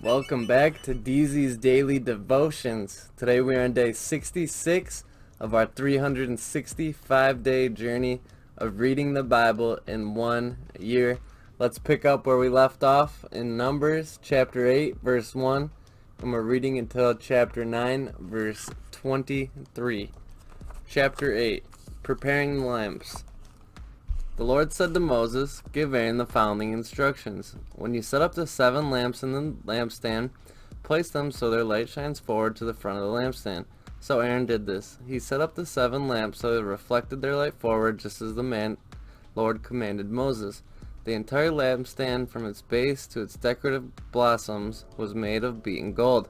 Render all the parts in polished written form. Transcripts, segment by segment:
Welcome back to DZ's Daily Devotions. Today we are on day 66 of our 365-day journey of reading the Bible in 1 year. Let's pick up where we left off in Numbers chapter 8 verse 1, and we're reading until chapter 9 verse 23. Chapter 8, Preparing the Lamps. The Lord said to Moses, "Give Aaron the following instructions. When you set up the 7 lamps in the lampstand, place them so their light shines forward to the front of the lampstand." So Aaron did this. He set up the 7 lamps so they reflected their light forward, just as the Lord commanded Moses. The entire lampstand, from its base to its decorative blossoms, was made of beaten gold.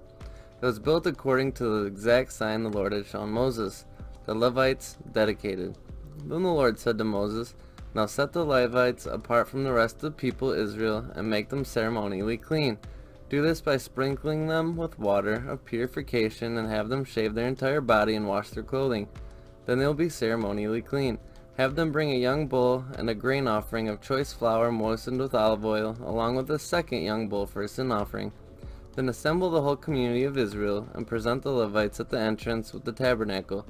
It was built according to the exact sign the Lord had shown Moses. The Levites dedicated. Then the Lord said to Moses, "Now set the Levites apart from the rest of the people Israel and make them ceremonially clean. Do this by sprinkling them with water of purification and have them shave their entire body and wash their clothing. Then they will be ceremonially clean. Have them bring a young bull and a grain offering of choice flour moistened with olive oil, along with a second young bull for a sin offering. Then assemble the whole community of Israel and present the Levites at the entrance with the tabernacle.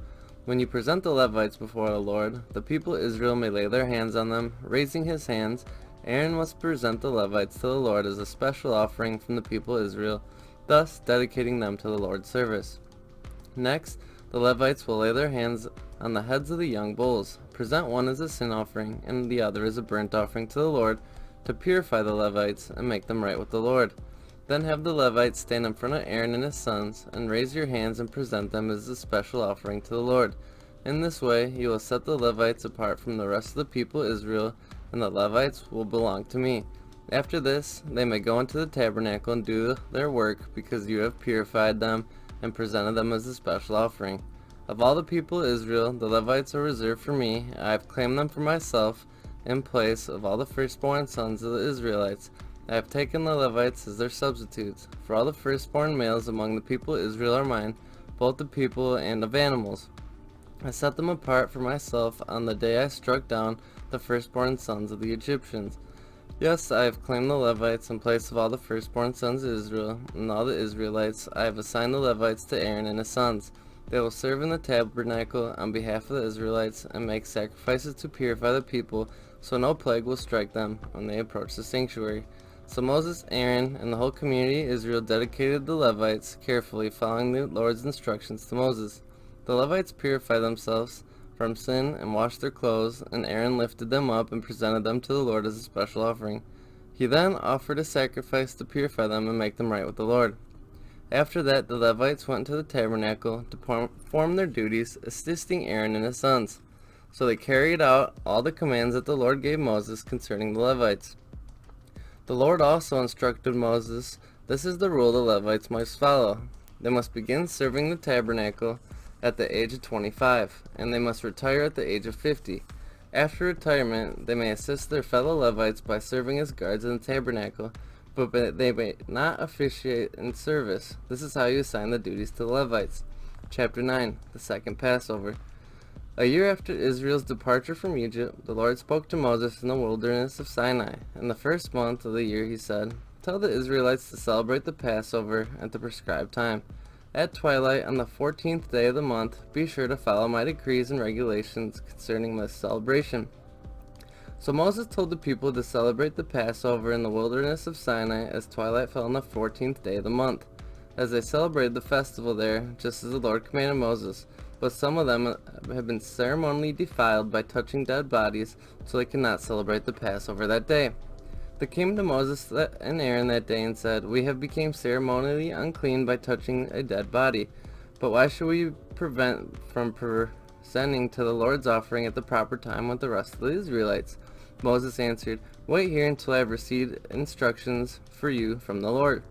When you present the Levites before the Lord, the people of Israel may lay their hands on them. Raising his hands, Aaron must present the Levites to the Lord as a special offering from the people of Israel, thus dedicating them to the Lord's service. Next, the Levites will lay their hands on the heads of the young bulls. Present one as a sin offering and the other as a burnt offering to the Lord to purify the Levites and make them right with the Lord. Then have the Levites stand in front of Aaron and his sons, and raise your hands and present them as a special offering to the Lord. In this way you will set the Levites apart from the rest of the people of Israel, and the Levites will belong to me. After this, they may go into the tabernacle and do their work, because you have purified them and presented them as a special offering. Of all the people of Israel, the Levites are reserved for me. I have claimed them for myself in place of all the firstborn sons of the Israelites. I have taken the Levites as their substitutes, for all the firstborn males among the people of Israel are mine, both the people and of animals. I set them apart for myself on the day I struck down the firstborn sons of the Egyptians. Yes, I have claimed the Levites in place of all the firstborn sons of Israel, and all the Israelites. I have assigned the Levites to Aaron and his sons. They will serve in the tabernacle on behalf of the Israelites and make sacrifices to purify the people, so no plague will strike them when they approach the sanctuary." So Moses, Aaron, and the whole community of Israel dedicated the Levites, carefully following the Lord's instructions to Moses. The Levites purified themselves from sin and washed their clothes, and Aaron lifted them up and presented them to the Lord as a special offering. He then offered a sacrifice to purify them and make them right with the Lord. After that, the Levites went into the tabernacle to perform their duties, assisting Aaron and his sons. So they carried out all the commands that the Lord gave Moses concerning the Levites. The Lord also instructed Moses, "This is the rule the Levites must follow. They must begin serving the tabernacle at the age of 25, and they must retire at the age of 50. After retirement, they may assist their fellow Levites by serving as guards in the tabernacle, but they may not officiate in service. This is how you assign the duties to the Levites." Chapter 9, the second Passover. A year after Israel's departure from Egypt, the Lord spoke to Moses in the wilderness of Sinai. In the first month of the year he said, "Tell the Israelites to celebrate the Passover at the prescribed time. At twilight on the 14th day of the month, be sure to follow my decrees and regulations concerning this celebration." So Moses told the people to celebrate the Passover in the wilderness of Sinai as twilight fell on the 14th day of the month, as they celebrated the festival there, just as the Lord commanded Moses. But some of them had been ceremonially defiled by touching dead bodies, so they could not celebrate the Passover that day. They came to Moses and Aaron that day and said, "We have become ceremonially unclean by touching a dead body. But why should we prevent from presenting to the Lord's offering at the proper time with the rest of the Israelites?" Moses answered, "Wait here until I have received instructions for you from the Lord."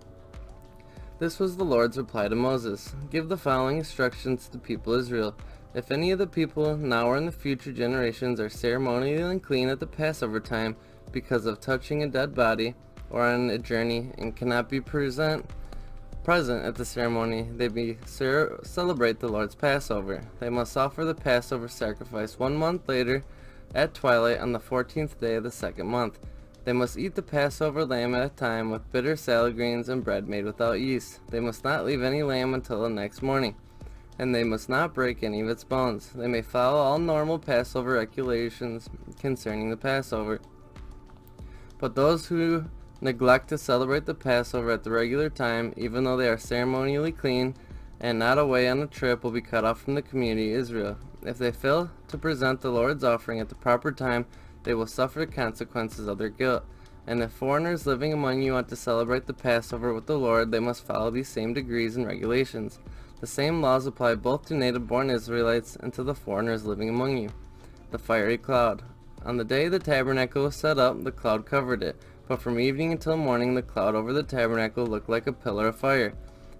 This was the Lord's reply to Moses, "Give the following instructions to the people of Israel. If any of the people, now or in the future generations, are ceremonially unclean at the Passover time because of touching a dead body or on a journey and cannot be present at the ceremony, they may celebrate the Lord's Passover. They must offer the Passover sacrifice 1 month later at twilight on the 14th day of the second month. They must eat the Passover lamb at a time with bitter salad greens and bread made without yeast. They must not leave any lamb until the next morning, and they must not break any of its bones. They may follow all normal Passover regulations concerning the Passover. But those who neglect to celebrate the Passover at the regular time, even though they are ceremonially clean and not away on a trip, will be cut off from the community of Israel. If they fail to present the Lord's offering at the proper time, they will suffer the consequences of their guilt. And if foreigners living among you want to celebrate the Passover with the Lord, they must follow these same decrees and regulations. The same laws apply both to native-born Israelites and to the foreigners living among you. The fiery cloud. On the day the tabernacle was set up, the cloud covered it, but from evening until morning the cloud over the tabernacle looked like a pillar of fire.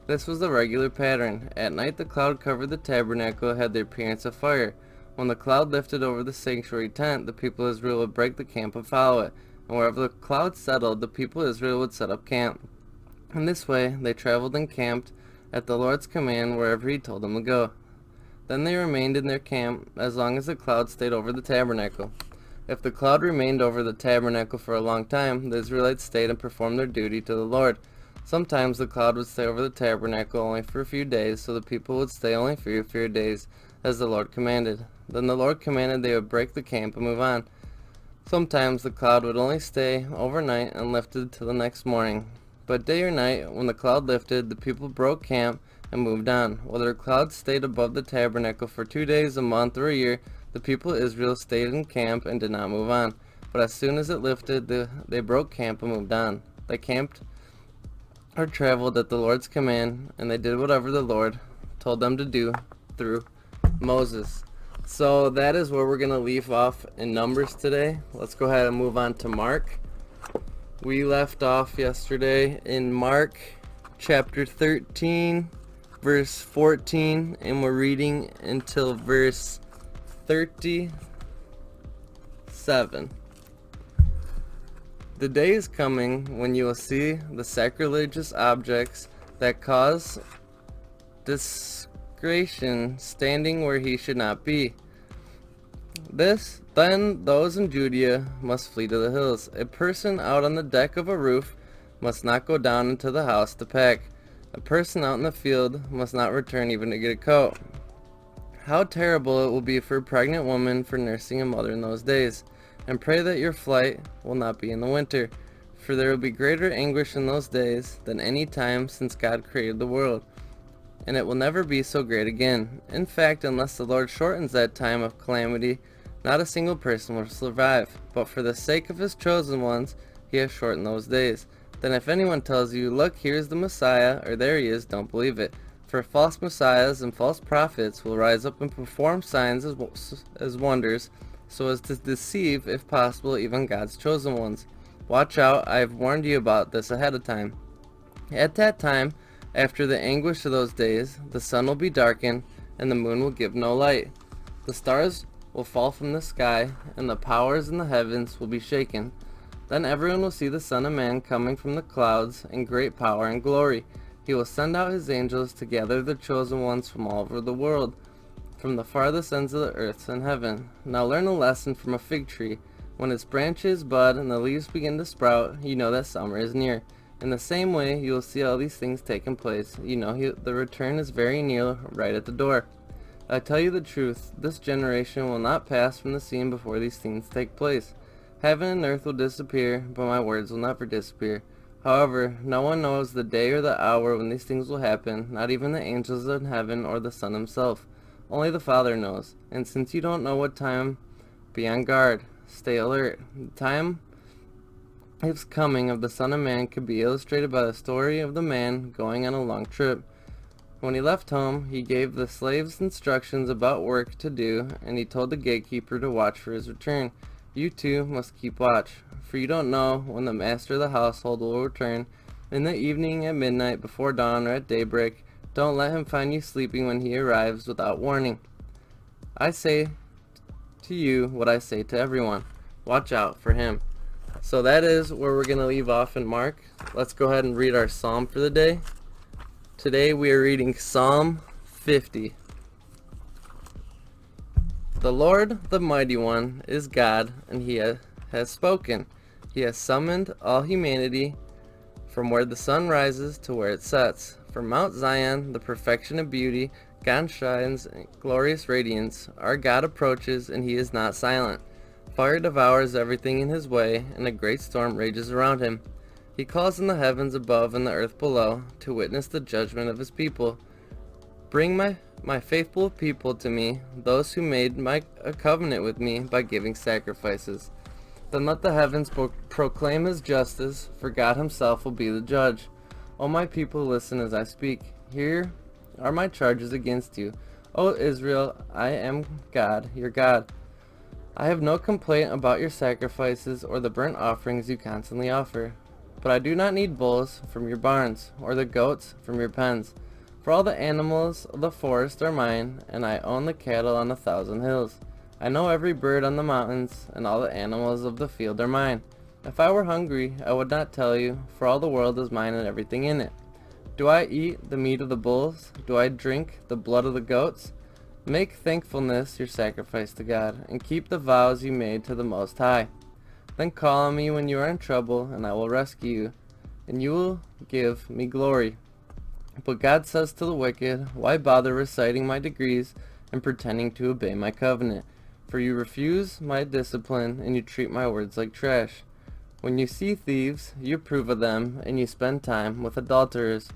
This was the regular pattern. At night the cloud covered the tabernacle, had the appearance of fire. When the cloud lifted over the sanctuary tent, the people of Israel would break the camp and follow it, and wherever the cloud settled, the people of Israel would set up camp. In this way they traveled and camped at the Lord's command wherever he told them to go. Then they remained in their camp as long as the cloud stayed over the tabernacle. If the cloud remained over the tabernacle for a long time, the Israelites stayed and performed their duty to the Lord. Sometimes the cloud would stay over the tabernacle only for a few days, so the people would stay only for a few days, as the Lord commanded. Then the Lord commanded they would break the camp and move on. Sometimes the cloud would only stay overnight and lifted till the next morning. But day or night, when the cloud lifted, the people broke camp and moved on. Whether the cloud stayed above the tabernacle for 2 days, a month, or a year, the people of Israel stayed in camp and did not move on. But as soon as it lifted, they broke camp and moved on. They camped or traveled at the Lord's command, and they did whatever the Lord told them to do through Moses. So that is where we're going to leave off in Numbers today. Let's go ahead and move on to Mark. We left off yesterday in Mark chapter 13, verse 14, and we're reading until verse 37. The day is coming when you will see the sacrilegious objects that cause discretion standing where he should not be. Then those in Judea must flee to the hills. A person out on the deck of a roof must not go down into the house to pack. A person out in the field must not return even to get a coat. How terrible it will be for a pregnant woman for nursing a mother in those days. And pray that your flight will not be in the winter, for there will be greater anguish in those days than any time since God created the world, and it will never be so great again. In fact, unless the Lord shortens that time of calamity, not a single person will survive. But for the sake of his chosen ones, he has shortened those days. Then if anyone tells you, "Look, here's the Messiah," or "There he is," don't believe it. For false messiahs and false prophets will rise up and perform signs as wonders, so as to deceive, if possible, even God's chosen ones. Watch out, I have warned you about this ahead of time. At that time, after the anguish of those days, the sun will be darkened, and the moon will give no light. The stars will fall from the sky, and the powers in the heavens will be shaken. Then everyone will see the Son of Man coming from the clouds in great power and glory. He will send out his angels to gather the chosen ones from all over the world, from the farthest ends of the earth and heaven. Now learn a lesson from a fig tree. When its branches bud and the leaves begin to sprout, you know that summer is near. In the same way, you will see all these things taking place. You know the return is very near, right at the door. I tell you the truth, this generation will not pass from the scene before these things take place. Heaven and earth will disappear, but my words will never disappear. However, no one knows the day or the hour when these things will happen, not even the angels in heaven or the Son himself. Only the Father knows. And since you don't know what time, be on guard. Stay alert. The time is coming of the Son of Man could be illustrated by the story of the man going on a long trip. When he left home, he gave the slaves instructions about work to do, and he told the gatekeeper to watch for his return. You too must keep watch, for you don't know when the master of the household will return, in the evening, at midnight, before dawn, or at daybreak. Don't let him find you sleeping when he arrives without warning. I say to you what I say to everyone. Watch out for him. So that is where we're going to leave off in Mark. Let's go ahead and read our psalm for the day. Today we are reading Psalm 50. The Lord, the Mighty One, is God, and he has spoken. He has summoned all humanity from where the sun rises to where it sets. From Mount Zion, the perfection of beauty, God shines in glorious radiance. Our God approaches, and he is not silent. Fire devours everything in his way, and a great storm rages around him. He calls in the heavens above and the earth below to witness the judgment of his people. Bring my faithful people to me, those who made a covenant with me by giving sacrifices. Then let the heavens proclaim his justice, for God himself will be the judge. O my people, listen as I speak. Here are my charges against you. O Israel, I am God, your God. I have no complaint about your sacrifices or the burnt offerings you constantly offer. But I do not need bulls from your barns, or the goats from your pens. For all the animals of the forest are mine, and I own the cattle on 1,000 hills. I know every bird on the mountains, and all the animals of the field are mine. If I were hungry, I would not tell you, for all the world is mine and everything in it. Do I eat the meat of the bulls? Do I drink the blood of the goats? Make thankfulness your sacrifice to God, and keep the vows you made to the Most High. Then call on me when you are in trouble, and I will rescue you, and you will give me glory. But God says to the wicked, why bother reciting my decrees and pretending to obey my covenant? For you refuse my discipline, and you treat my words like trash. When you see thieves, you approve of them, and you spend time with adulterers.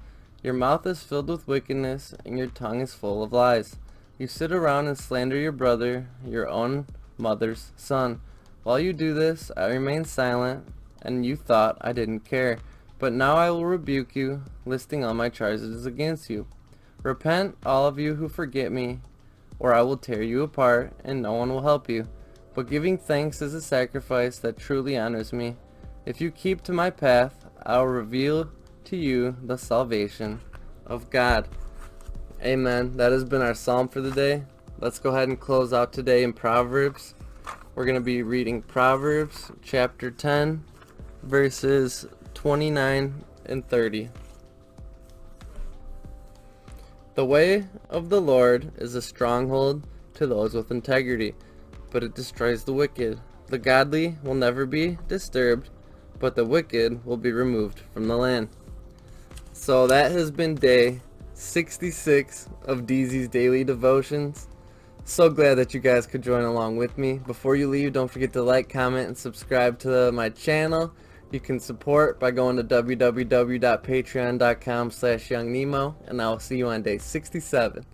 Your mouth is filled with wickedness, and your tongue is full of lies. You sit around and slander your brother, your own mother's son. While you do this, I remain silent, and you thought I didn't care. But now I will rebuke you, listing all my charges against you. Repent, all of you who forget me, or I will tear you apart, and no one will help you. But giving thanks is a sacrifice that truly honors me. If you keep to my path, I will reveal to you the salvation of God. Amen. That has been our psalm for the day. Let's go ahead and close out today in Proverbs. We're going to be reading Proverbs chapter 10, verses 29 and 30. The way of the Lord is a stronghold to those with integrity, but it destroys the wicked. The godly will never be disturbed, but the wicked will be removed from the land. So that has been day 66 of DZ's Daily Devotions. So glad that you guys could join along with me. Before you leave, don't forget to like, comment, and subscribe to my channel. You can support by going to www.patreon.com/YoungNemo, and I will see you on day 67.